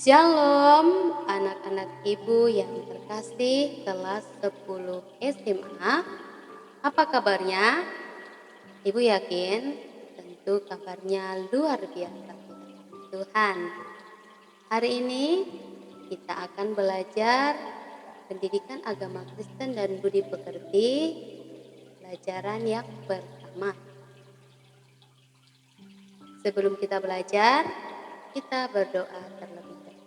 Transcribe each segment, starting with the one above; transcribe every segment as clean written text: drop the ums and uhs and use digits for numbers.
Shalom anak-anak ibu yang terkasih kelas 10 SMA. Apa kabarnya? Ibu yakin tentu kabarnya luar biasa. Tuhan, hari ini kita akan belajar pendidikan agama Kristen dan budi pekerti, pelajaran yang pertama. Sebelum kita belajar, kita berdoa terlebih dahulu.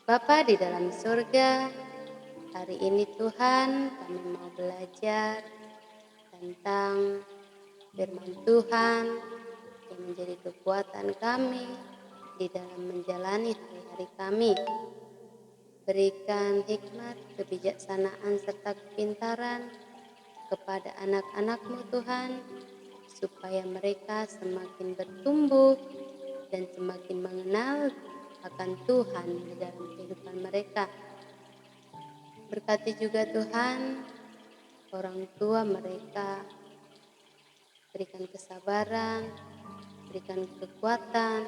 Bapa di dalam surga, hari ini Tuhan kami mau belajar tentang firman Tuhan yang menjadi kekuatan kami di dalam menjalani hari-hari kami. Berikan hikmat, kebijaksanaan, serta kepintaran kepada anak-anak-Mu Tuhan, supaya mereka semakin bertumbuh dan semakin mengenal akan Tuhan di dalam kehidupan mereka. Berkati juga Tuhan orang tua mereka, berikan kesabaran, berikan kekuatan,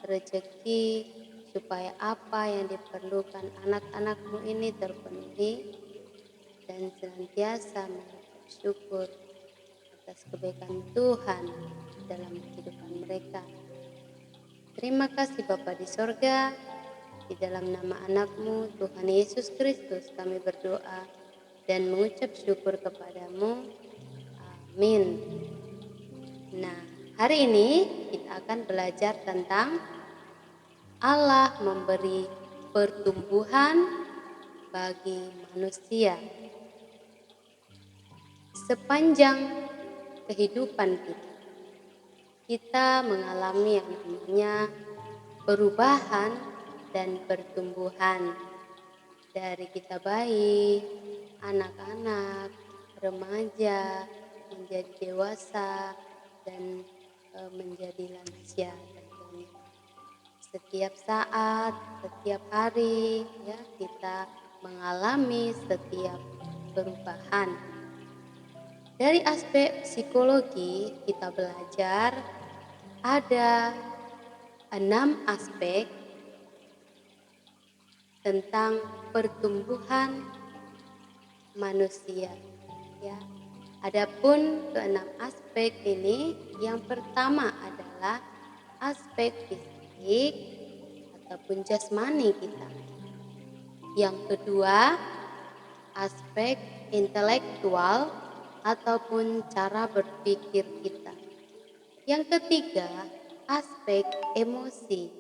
rezeki, supaya apa yang diperlukan anak-anak-Mu ini terpenuhi dan senantiasa mengucap syukur atas kebaikan Tuhan dalam kehidupan mereka. Terima kasih Bapa di sorga, di dalam nama anak-Mu Tuhan Yesus Kristus kami berdoa dan mengucap syukur kepadamu. Amin. Nah, hari ini kita akan belajar tentang Allah memberi pertumbuhan bagi manusia. Sepanjang kehidupan kita mengalami yang namanya perubahan dan pertumbuhan. Dari kita bayi, anak-anak, remaja, menjadi dewasa, dan menjadi lansia tentunya. Setiap saat, setiap hari ya kita mengalami setiap perubahan. Dari aspek psikologi kita belajar ada 6 aspek tentang pertumbuhan manusia ya. Adapun ke-6 aspek ini, yang pertama adalah aspek fisik ataupun jasmani kita. Yang kedua, aspek intelektual ataupun cara berpikir kita. Yang ketiga, aspek emosi.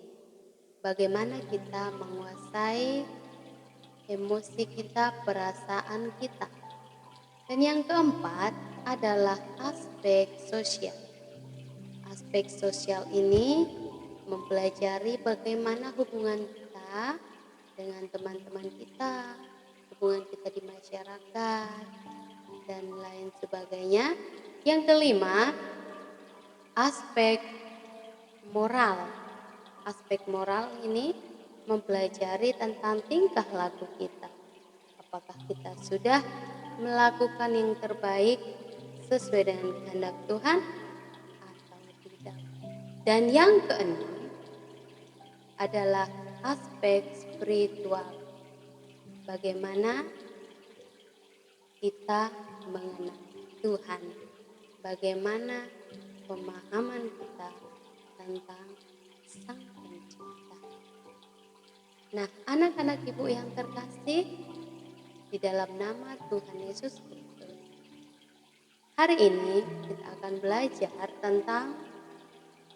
Bagaimana kita menguasai emosi kita, perasaan kita. Dan yang keempat adalah aspek sosial. Aspek sosial ini mempelajari bagaimana hubungan kita dengan teman-teman kita, hubungan kita di masyarakat, dan lain sebagainya. Yang kelima, aspek moral. Aspek moral ini mempelajari tentang tingkah laku kita. Apakah kita sudah melakukan yang terbaik sesuai dengan kehendak Tuhan atau tidak. Dan yang keenam adalah aspek spiritual. Bagaimana kita mengenal Tuhan, bagaimana pemahaman kita tentang Sang Pencipta. Nah, anak-anak ibu yang terkasih di dalam nama Tuhan Yesus Kristus, hari ini kita akan belajar tentang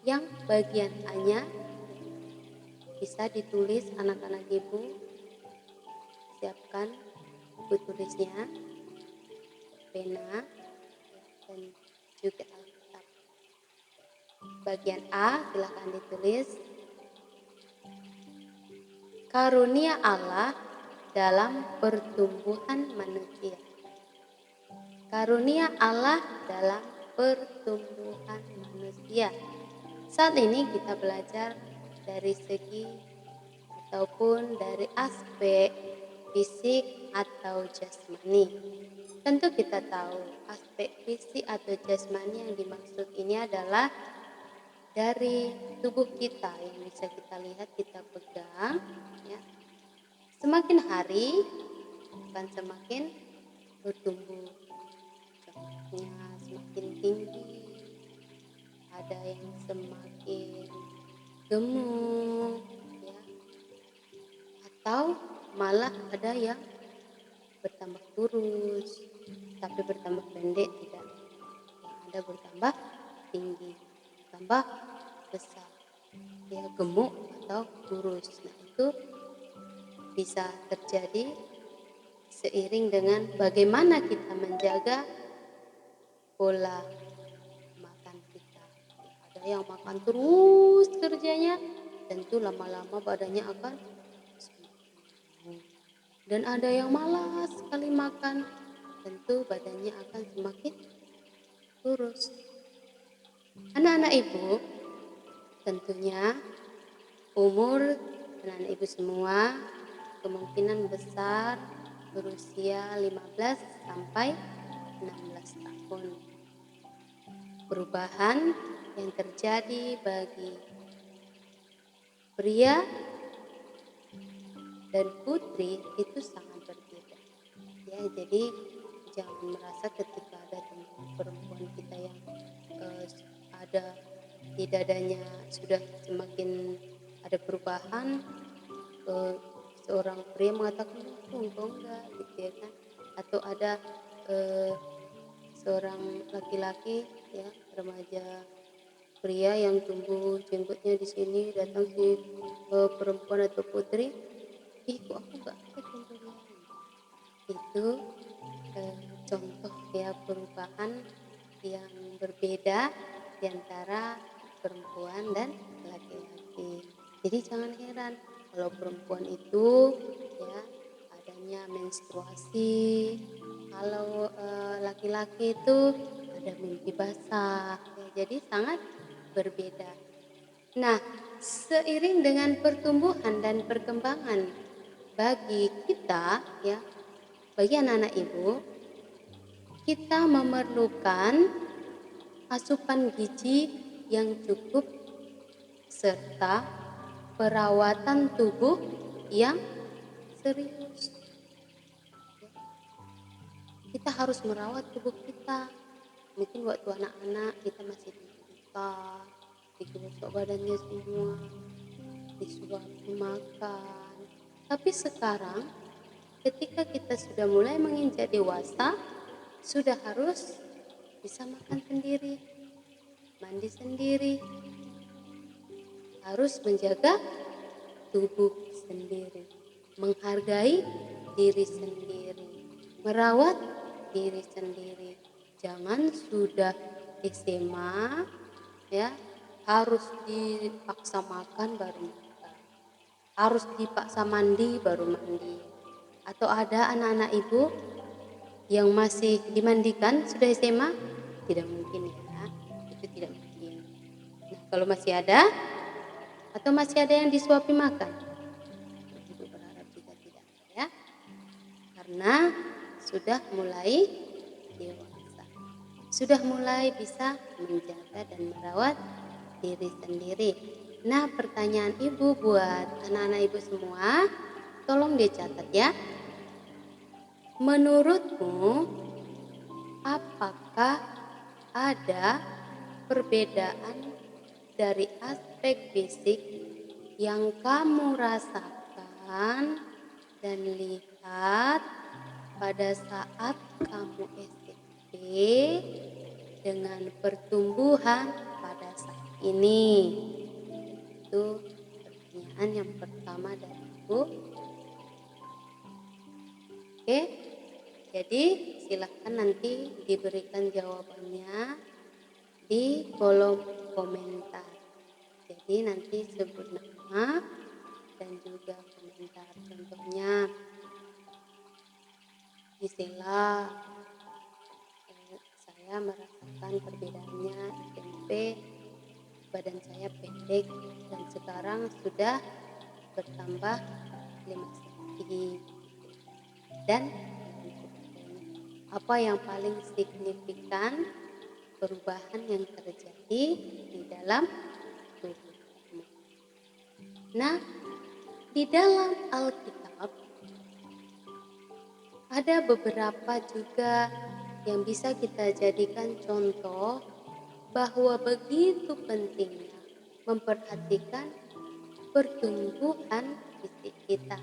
yang bagian A-nya. Bisa ditulis anak-anak ibu, siapkan buku tulisnya, pena, dan juga Alkitab. Bagian A silakan ditulis, karunia Allah dalam pertumbuhan manusia. Karunia Allah dalam pertumbuhan manusia. Saat ini kita belajar dari segi ataupun dari aspek fisik atau jasmani. Tentu kita tahu aspek fisik atau jasmani yang dimaksud ini adalah dari tubuh kita yang bisa kita lihat, kita pegang, ya, semakin hari akan semakin bertumbuh. Contohnya semakin tinggi, ada yang semakin gemuk, ya, atau malah ada yang bertambah kurus, tapi bertambah pendek tidak. Yang ada bertambah tinggi, tambah besar, ya, gemuk atau kurus. Nah, itu bisa terjadi seiring dengan bagaimana kita menjaga pola makan kita. Ada yang makan terus kerjanya, tentu lama-lama badannya akan semakin gemuk. Dan ada yang malas sekali makan, tentu badannya akan semakin kurus. Anak-anak ibu, tentunya umur anak-anak ibu semua kemungkinan besar berusia 15 sampai 16 tahun. Perubahan yang terjadi bagi pria dan putri itu sangat berbeda. Ya, jadi jangan merasa ketika ada teman perempuan kita yang ada di dadanya sudah semakin ada perubahan, seorang pria mengatakan engkau enggak, gitu ya kan, atau ada seorang laki-laki, ya, remaja pria yang tumbuh jenggotnya di sini, datang si perempuan atau putri, ih kok aku enggak ada jenggotnya. Itu contoh, ya, perubahan yang berbeda di antara perempuan dan laki-laki. Jadi jangan heran kalau perempuan itu, ya, adanya menstruasi, kalau laki-laki itu ada mimpi basah, ya, jadi sangat berbeda. Nah, seiring dengan pertumbuhan dan perkembangan bagi kita, ya, bagi anak-anak ibu, kita memerlukan asupan gizi yang cukup serta perawatan tubuh yang serius. Kita harus merawat tubuh kita. Mungkin waktu anak-anak kita masih dibuka, digosok badannya semua, disuapin makan. Tapi sekarang ketika kita sudah mulai menginjak dewasa, sudah harus bisa makan sendiri, mandi sendiri, harus menjaga tubuh sendiri, menghargai diri sendiri, merawat diri sendiri. Jangan sudah SMA, ya, harus dipaksa makan baru makan, harus dipaksa mandi baru mandi. Atau ada anak-anak ibu yang masih dimandikan sudah SMA? Tidak mungkin, ya, itu tidak mungkin. Nah, kalau masih ada atau masih ada yang disuapi makan, ibu berharap juga tidak ada, ya, karena sudah mulai dewasa, sudah mulai bisa menjaga dan merawat diri sendiri. Nah, pertanyaan ibu buat anak-anak ibu semua, tolong dicatat, ya. Menurutmu, apakah ada perbedaan dari aspek fisik yang kamu rasakan dan lihat pada saat kamu SMP dengan pertumbuhan pada saat ini? Itu pertanyaan yang pertama dari Ibu. Oke, jadi silahkan nanti diberikan jawabannya di kolom komentar. Jadi nanti sebut nama dan juga komentar. Contohnya, Gisela, saya merasakan perbedaannya SMP, badan saya pendek dan sekarang sudah bertambah 5 cm. Dan apa yang paling signifikan perubahan yang terjadi di dalam Nah, di dalam Alkitab ada beberapa juga yang bisa kita jadikan contoh bahwa begitu pentingnya memperhatikan pertumbuhan fisik kita.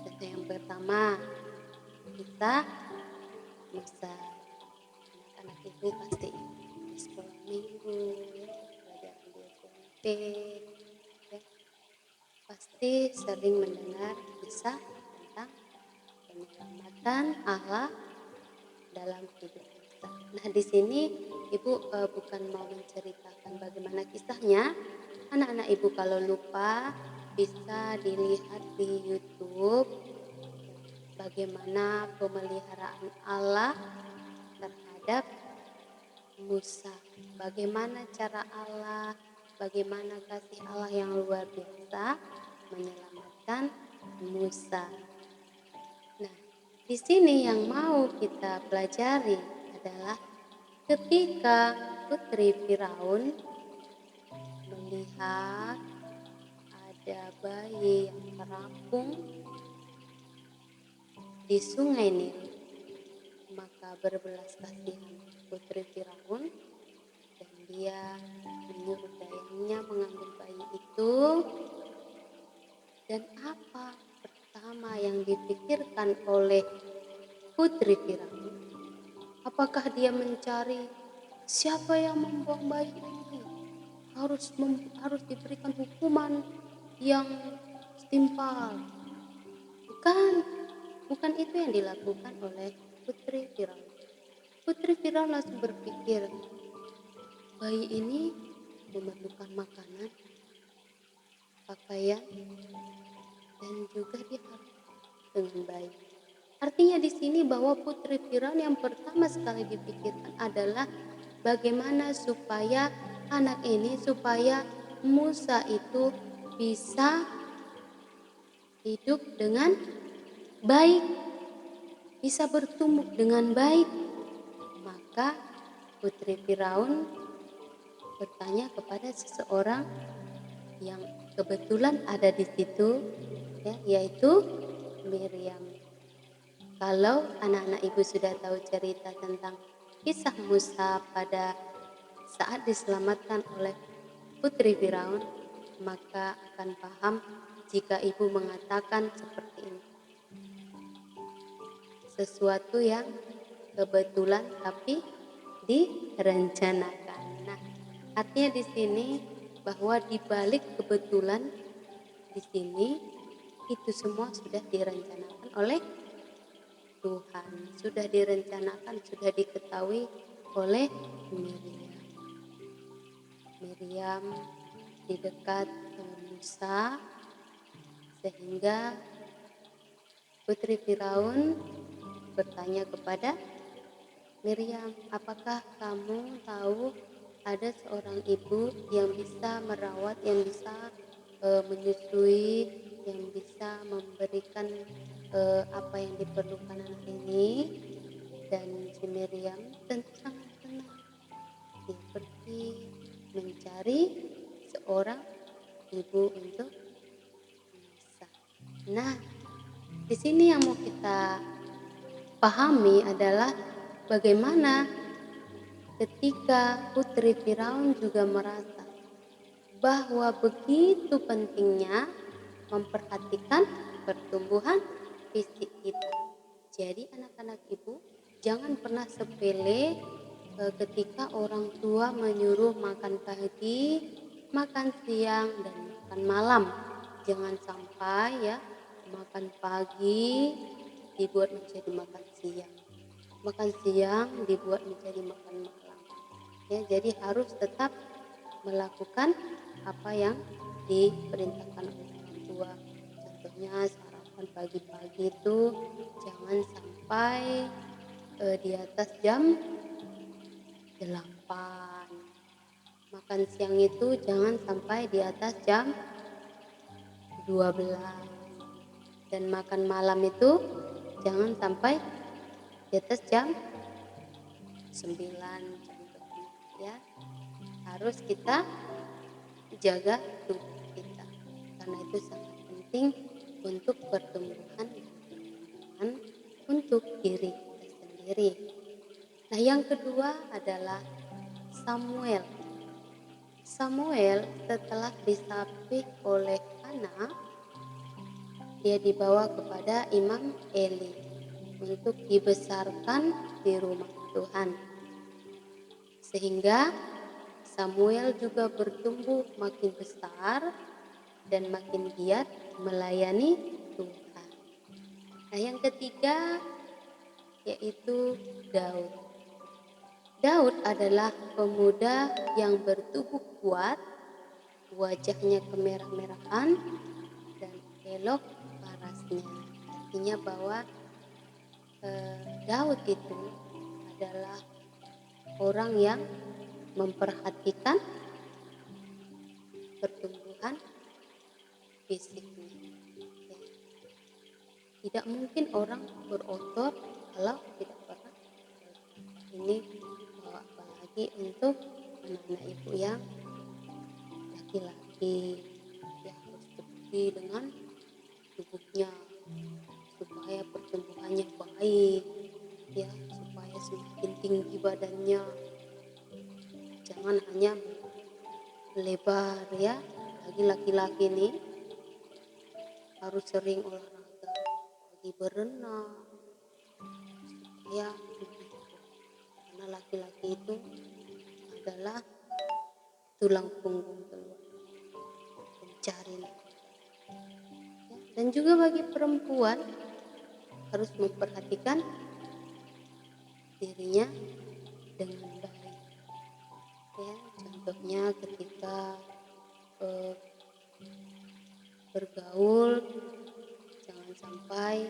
Contoh yang pertama, kita masa anak-anak ibu pasti di sekolah minggu, pelajaran di SMP, ya, pasti sering mendengar kisah tentang penyelamatan Allah dalam hidup kita. Nah, di sini ibu bukan mau menceritakan bagaimana kisahnya. Anak-anak ibu kalau lupa bisa dilihat di YouTube bagaimana pemeliharaan Allah terhadap Musa. Bagaimana cara Allah, bagaimana kasih Allah yang luar biasa menyelamatkan Musa. Nah, di sini yang mau kita pelajari adalah ketika putri Firaun melihat ada bayi yang terapung di sungai Nil, maka berbelas kasihan putri Firaun dan dia menyuruh dayangnya mengambil bayi itu. Dan apa pertama yang dipikirkan oleh putri Firaun? Apakah dia mencari siapa yang membuang bayi ini? Harus diberikan hukuman yang setimpal. Bukan itu yang dilakukan oleh putri Firaun. Putri Firaun langsung berpikir, bayi ini memerlukan makanan, pakaian, dan juga dia harus dengan baik. Artinya di sini bahwa putri Firaun yang pertama sekali dipikirkan adalah bagaimana supaya supaya Musa itu bisa hidup dengan baik, bisa bertumbuh dengan baik. Maka putri Firaun bertanya kepada seseorang yang kebetulan ada di situ, ya, yaitu Miriam. Kalau anak-anak ibu sudah tahu cerita tentang kisah Musa pada saat diselamatkan oleh putri Firaun, maka akan paham jika ibu mengatakan seperti ini. Sesuatu yang kebetulan tapi direncanakan. Nah, artinya di sini bahwa di balik kebetulan di sini itu semua sudah direncanakan oleh Tuhan, sudah direncanakan, sudah diketahui oleh Miriam. Miriam di dekat Musa sehingga putri Firaun bertanya kepada Miriam, apakah kamu tahu ada seorang ibu yang bisa merawat, yang bisa menyusui, yang bisa memberikan apa yang diperlukan anak ini? Dan si Miriam tentu sangat senang. Dia pergi mencari seorang ibu untuk Musa. Nah, di sini yang mau kita pahami adalah bagaimana ketika putri Firaun juga merasa bahwa begitu pentingnya memperhatikan pertumbuhan fisik kita. Jadi anak-anak ibu jangan pernah sepele ketika orang tua menyuruh makan pagi, makan siang, dan makan malam. Jangan sampai ya makan pagi dibuat menjadi makan siang. Makan siang dibuat menjadi makan malam. Ya, jadi harus tetap melakukan apa yang diperintahkan oleh orang tua. Contohnya sarapan pagi-pagi itu jangan sampai di atas jam 8. Makan siang itu jangan sampai di atas jam 12. Dan makan malam itu jangan sampai di atas jam 9. Contohnya ya, harus kita jaga tubuh kita. karena itu sangat penting untuk pertumbuhan dan perkembangan untuk diri kita sendiri. Nah, yang kedua adalah Samuel. Samuel setelah disapih oleh Hana, dia dibawa kepada Imam Eli untuk dibesarkan di rumah Tuhan. Sehingga Samuel juga bertumbuh makin besar dan makin giat melayani Tuhan. Nah, yang ketiga yaitu Daud. Daud adalah pemuda yang bertubuh kuat, wajahnya kemerah-merahan dan elok parasnya. Artinya bahwa Daud itu adalah orang yang memperhatikan pertumbuhan fisiknya. Ya. Tidak mungkin orang berotot kalau tidak pernah ini, apalagi untuk anak-anak ibu yang laki-laki, ya harus bersih dengan tubuhnya supaya pertumbuhannya baik, ya supaya semakin tinggi badannya, jangan hanya lebar ya. Lagi laki-laki nih harus sering olahraga, lagi berenang supaya karena laki-laki itu adalah tulang punggung keluar mencari ya. Dan juga bagi perempuan harus memperhatikan dirinya dengan baik ya. Contohnya ketika bergaul, jangan sampai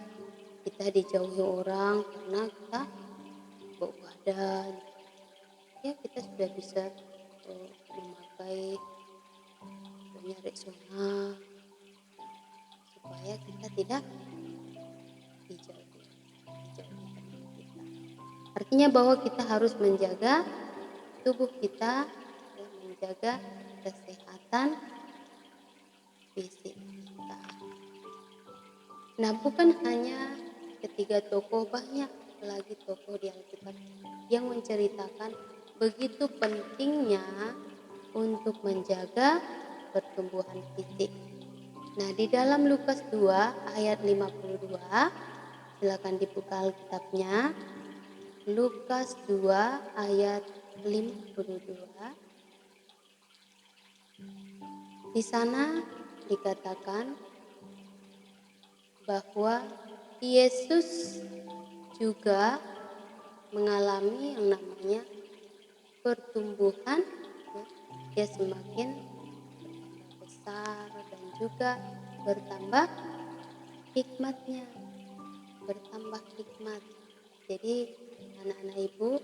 kita dijauhi orang karena kita bau badan ya. Kita sudah bisa memakai Rexona supaya kita tidak dijauhi teman kita. Artinya bahwa kita harus menjaga tubuh kita dan menjaga kesehatan fisik kita. Nah, bukan hanya ketiga tokoh, banyak lagi tokoh di Alkitab yang menceritakan begitu pentingnya untuk menjaga pertumbuhan fisik. Nah, di dalam Lukas 2 ayat 52, silakan dibuka Alkitabnya. Lukas 2 ayat 52. Di sana dikatakan bahwa Yesus juga mengalami yang namanya pertumbuhan, dia semakin besar dan juga bertambah hikmatnya, bertambah hikmat. Jadi anak-anak ibu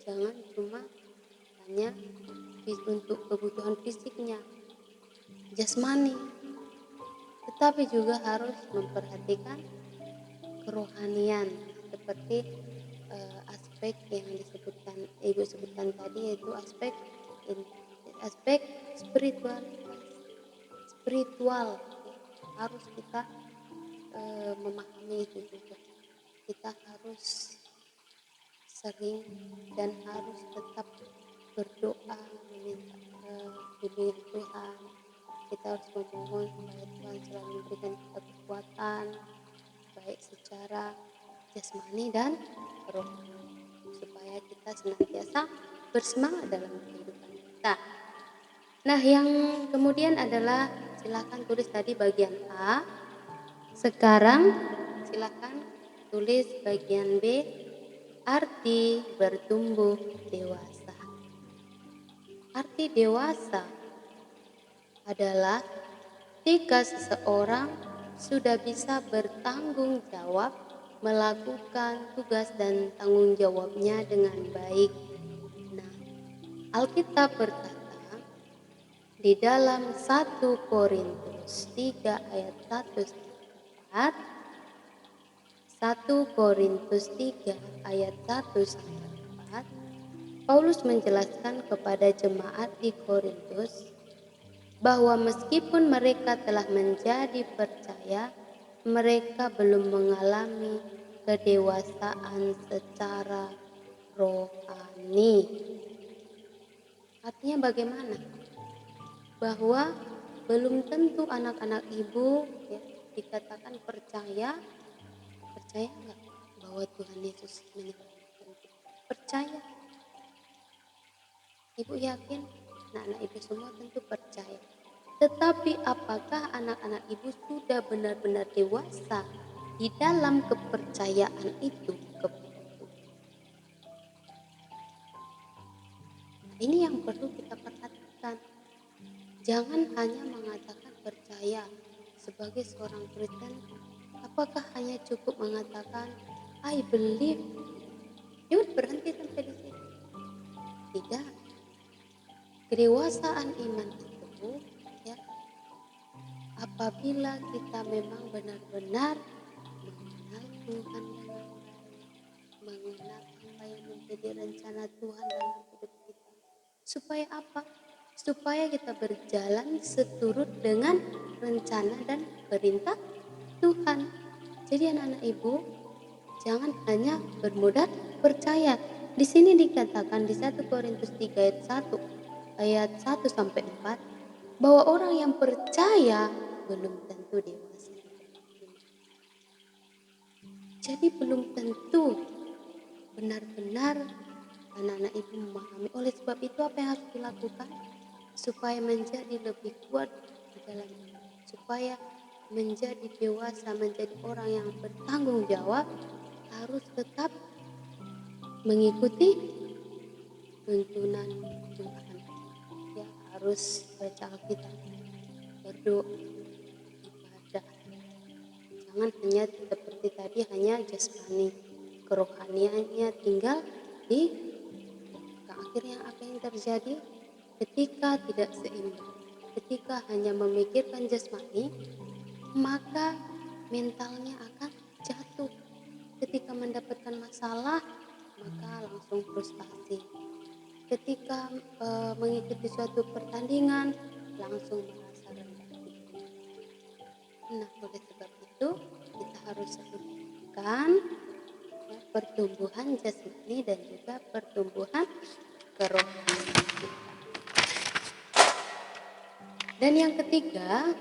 jangan cuma hanya untuk kebutuhan fisiknya, jasmani, tetapi juga harus memperhatikan kerohanian seperti aspek yang disebutkan ibu sebutkan tadi, yaitu aspek spiritual harus kita memahami itu juga. Kita harus sering dan harus tetap berdoa meminta bimbingan Tuhan. Kita harus memohon supaya Tuhan selalu memberikan kita kekuatan baik secara jasmani dan rohani, supaya kita senantiasa bersemangat dalam kehidupan kita. Nah, yang kemudian adalah silakan tulis tadi bagian A. Sekarang silakan tulis bagian B, arti bertumbuh dewasa. Arti dewasa adalah ketika seseorang sudah bisa bertanggung jawab melakukan tugas dan tanggung jawabnya dengan baik. Nah, Alkitab berkata di dalam 1 Korintus 3 ayat 1-4, 1 Korintus 3 ayat 1-4, Paulus menjelaskan kepada jemaat di Korintus bahwa meskipun mereka telah menjadi percaya, mereka belum mengalami kedewasaan secara rohani. Artinya bagaimana? Bahwa belum tentu anak-anak ibu ya, dikatakan percaya nggak bahwa Tuhan Yesus menyelamatkan kita? Percaya. Ibu yakin anak-anak ibu semua tentu percaya. Tetapi apakah anak-anak ibu sudah benar-benar dewasa di dalam kepercayaan itu kepada Tuhan? Ini yang perlu kita perhatikan. Jangan hanya mengatakan percaya sebagai seorang Kristen. Apakah hanya cukup mengatakan I believe? Ya berhenti sampai di situ. Tidak. Kedewasaan iman itu ya, apabila kita memang benar-benar mengenal Tuhan dengan baik, mengenal apa yang menjadi rencana Tuhan dalam hidup kita. Supaya apa? Supaya kita berjalan seturut dengan rencana dan perintah Tuhan. Jadi anak-anak ibu, jangan hanya bermodal percaya. Di sini dikatakan di 1 Korintus 3 ayat 1 sampai 4 bahwa orang yang percaya belum tentu dewasa. Jadi belum tentu benar-benar anak-anak ibu memahami. Oleh sebab itu apa yang harus dilakukan? Supaya menjadi lebih kuat di dalam, supaya menjadi dewasa, menjadi orang yang bertanggung jawab, harus tetap mengikuti tuntunan Tuhan. Ya, harus baca Alkitab, berdoa, ibadah. Jangan hanya seperti tadi hanya jasmani, kerohaniannya tinggal di belakang. Akhirnya apa yang terjadi? Ketika tidak seimbang, ketika hanya memikirkan jasmani, maka mentalnya akan jatuh. Ketika mendapatkan masalah, maka langsung frustasi. Ketika mengikuti suatu pertandingan, langsung merasa rendah diri. Nah, oleh sebab itu kita harus seimbangkan ya, pertumbuhan jasmani dan juga pertumbuhan kerohanian kita. Dan yang ketiga,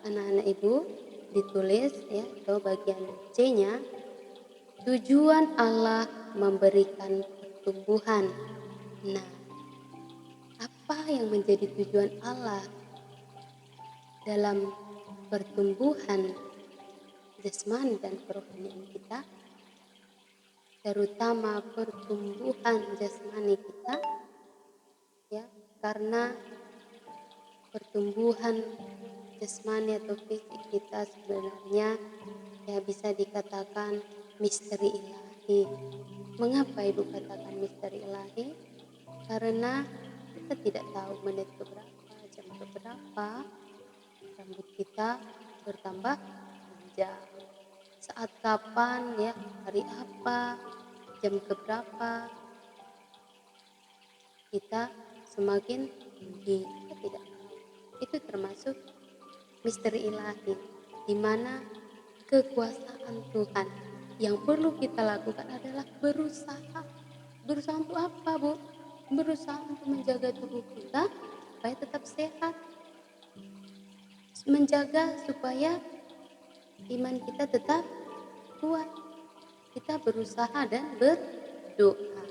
anak-anak ibu ditulis ya, atau bagian C-nya, tujuan Allah memberikan pertumbuhan. Nah, apa yang menjadi tujuan Allah dalam pertumbuhan jasmani dan kerohanian kita? Terutama pertumbuhan jasmani kita ya, karena pertumbuhan jasmani atau fisik kita sebenarnya ya bisa dikatakan misteri ilahi. Mengapa ibu katakan misteri ilahi? Karena kita tidak tahu menit keberapa, jam keberapa rambut kita bertambah panjang. Saat kapan ya, hari apa, jam keberapa kita semakin tinggi, kita tidak tahu. Itu termasuk misteri ilahi, di mana kekuasaan Tuhan yang perlu kita lakukan adalah berusaha. Berusaha untuk apa, Bu? Berusaha untuk menjaga tubuh kita supaya tetap sehat, menjaga supaya iman kita tetap kuat. Kita berusaha dan berdoa.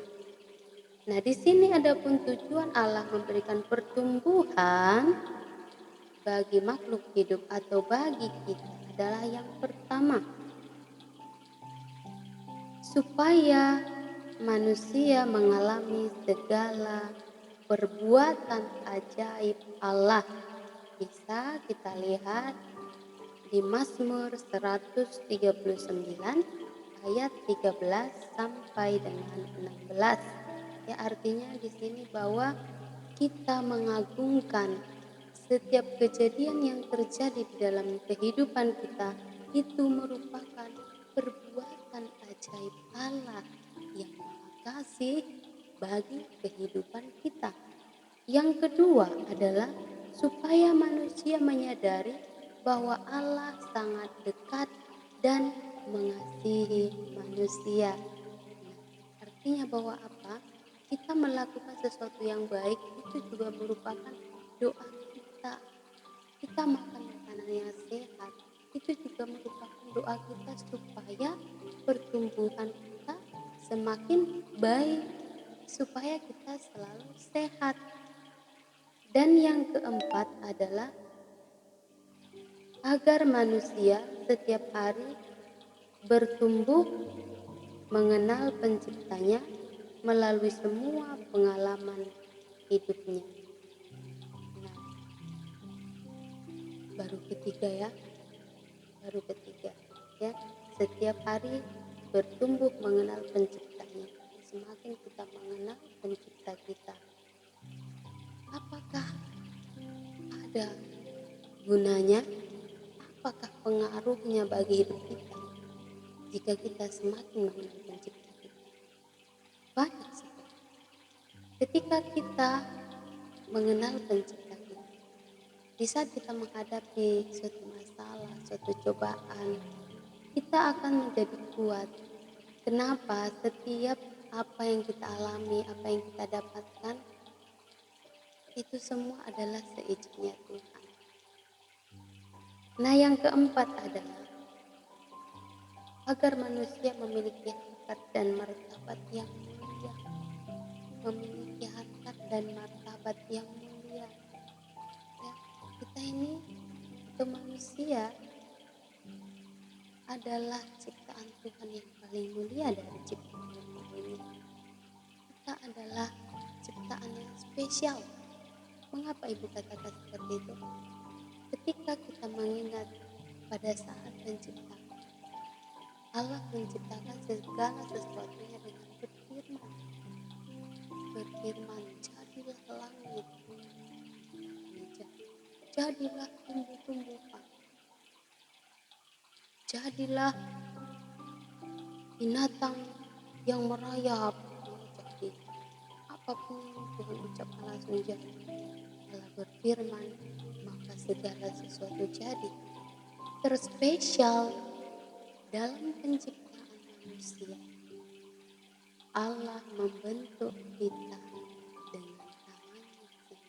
Nah, di sini adapun tujuan Allah memberikan pertumbuhan bagi makhluk hidup atau bagi kita adalah yang pertama, supaya manusia mengalami segala perbuatan ajaib Allah. Bisa kita lihat di Mazmur 139 ayat 13 sampai dengan 16. Ya, artinya di sini bahwa kita mengagungkan setiap kejadian yang terjadi di dalam kehidupan kita itu merupakan perbuatan ajaib Allah yang Maha Kasih bagi kehidupan kita. Yang kedua adalah supaya manusia menyadari bahwa Allah sangat dekat dan mengasihi manusia. Nah, artinya bahwa apa? Kita melakukan sesuatu yang baik itu juga merupakan doa kita. Kita makan makanan yang sehat itu juga merupakan doa kita supaya pertumbuhan kita semakin baik, supaya kita selalu sehat. Dan yang keempat adalah agar manusia setiap hari bertumbuh mengenal penciptanya melalui semua pengalaman hidupnya. Nah, baru ketiga ya, setiap hari bertumbuh mengenal penciptanya. Semakin kita mengenal pencipta kita, apakah ada gunanya, apakah pengaruhnya bagi hidup kita jika kita semakin mengenal pencipta kita? Banyak sekali. Ketika kita mengenal pencipta kita, di saat kita menghadapi suatu masalah, suatu cobaan, kita akan menjadi kuat. Kenapa? Setiap apa yang kita alami, apa yang kita dapatkan, itu semua adalah seizinnya Tuhan. Nah, yang keempat adalah agar manusia memiliki harkat dan martabat yang mulia. Memiliki harkat dan martabat yang mulia. Ya, kita ini atau manusia adalah ciptaan Tuhan yang paling mulia dari ciptaan yang lainnya. Kita adalah ciptaan yang spesial. Mengapa Ibu katakan seperti itu? Ketika kita mengingat pada saat penciptaan, Allah menciptakan segala sesuatunya dengan berfirman. Berfirman, jadilah langit, jadilah tumbuh-tumbuhan, jadilah binatang yang merayap. Jadi apapun yang Tuhan ucapkan langsung jadi. Allah berfirman, maka segala sesuatu jadi. Terspesial dalam penciptaan manusia, Allah membentuk kita dengan tangannya sendiri.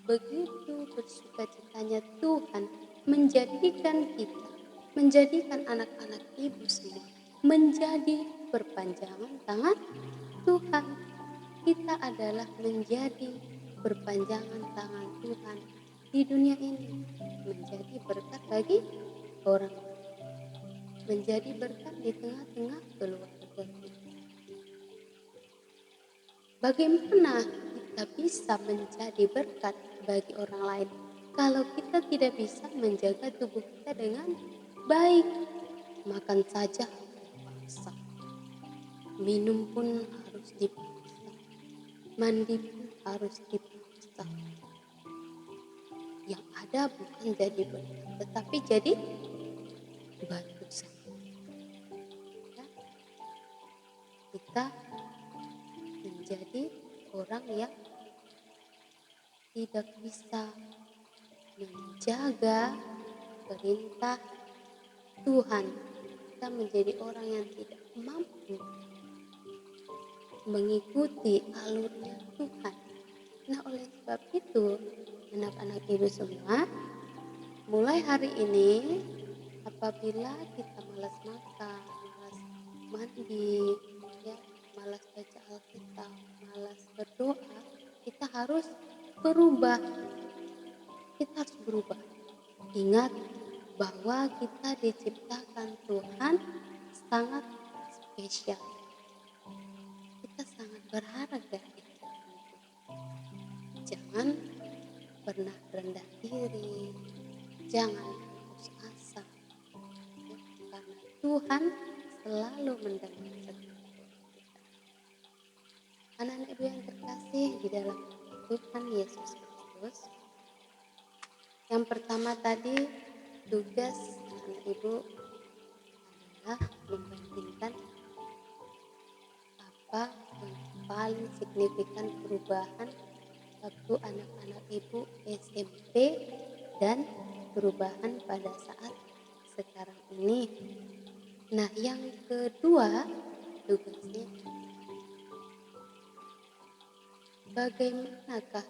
Begitu bersukacitanya Tuhan menjadikan kita, menjadikan anak-anak Ibu semua menjadi perpanjangan tangan Tuhan. Kita adalah menjadi perpanjangan tangan Tuhan di dunia ini, menjadi berkat bagi orang, menjadi berkat di tengah-tengah keluarga kita. Bagaimana kita bisa menjadi berkat bagi orang lain kalau kita tidak bisa menjaga tubuh kita dengan baik? Makan saja dipaksa, minum pun harus dipaksa, mandi pun harus dipaksa. Yang ada bukan jadi berkat, tetapi jadi batu sandungan. Ya, kita menjadi orang yang tidak bisa menjaga perintah Tuhan. Kita menjadi orang yang tidak mampu mengikuti alurnya Tuhan. Nah, oleh sebab itu, anak-anak Ibu semua, mulai hari ini, apabila kita malas makan, malas mandi, ya, malas baca Alkitab, malas berdoa, kita harus berubah. Kita harus berubah. Ingat bahwa kita diciptakan Tuhan sangat spesial. Kita sangat berharga di hadapan Tuhan. Jangan pernah rendah diri, jangan putus asa, ya, karena Tuhan selalu mendengar setiap doa kita. Anak-anak Ibu yang terkasih di dalam Tuhan Yesus Kristus, yang pertama tadi, tugas anak-anak Ibu adalah membandingkan apa yang paling signifikan perubahan waktu anak-anak ibu SMP dan perubahan pada saat sekarang ini. Nah, yang kedua tugasnya, bagaimanakah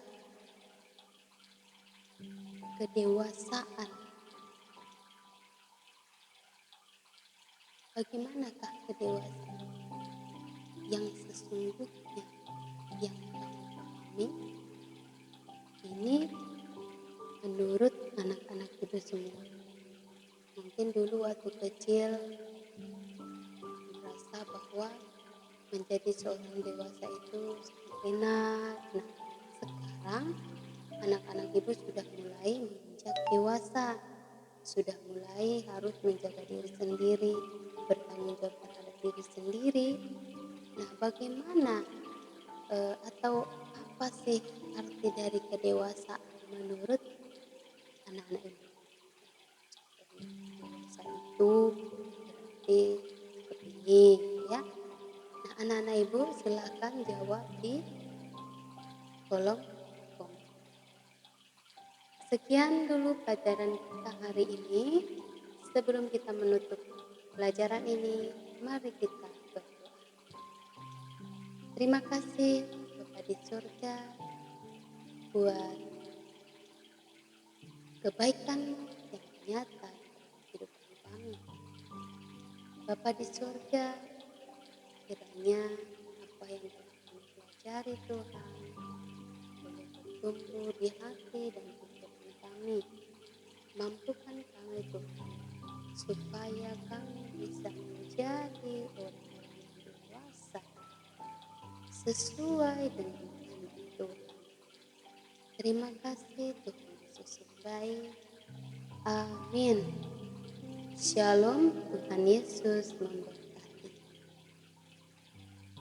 kedewasaan? Bagaimanakah kedewasaan yang sesungguhnya yang kamu pahami? Ini menurut anak-anak itu semua. Mungkin dulu waktu kecil merasa bahwa menjadi seorang dewasa itu sangat enak. Nah, sekarang anak-anak ibu sudah mulai menginjak dewasa, sudah mulai harus menjaga diri sendiri, bertanggung jawab terhadap diri sendiri. Nah, bagaimana atau apa sih arti dari kedewasaan menurut anak-anak ibu? Dewasa itu berarti seperti ini, ya. Nah, anak-anak ibu silakan jawab di kolom komen. Sekian dulu pelajaran kita hari ini. Sebelum kita menutup pelajaran ini, mari kita berdoa. Terima kasih Bapa di surga buat kebaikan yang nyata dalam kehidupan kami. Bapa di surga, kiranya apa yang telah kami pelajari Tuhan boleh bertumbuh di hati dan pikiran kami. Mampukan kami Tuhan, supaya kami bisa menjadi orang-orang yang dewasa sesuai dengan kehendak Tuhan. Terima kasih Tuhan Yesus yang baik. Amin. Shalom, Tuhan Yesus memberkati.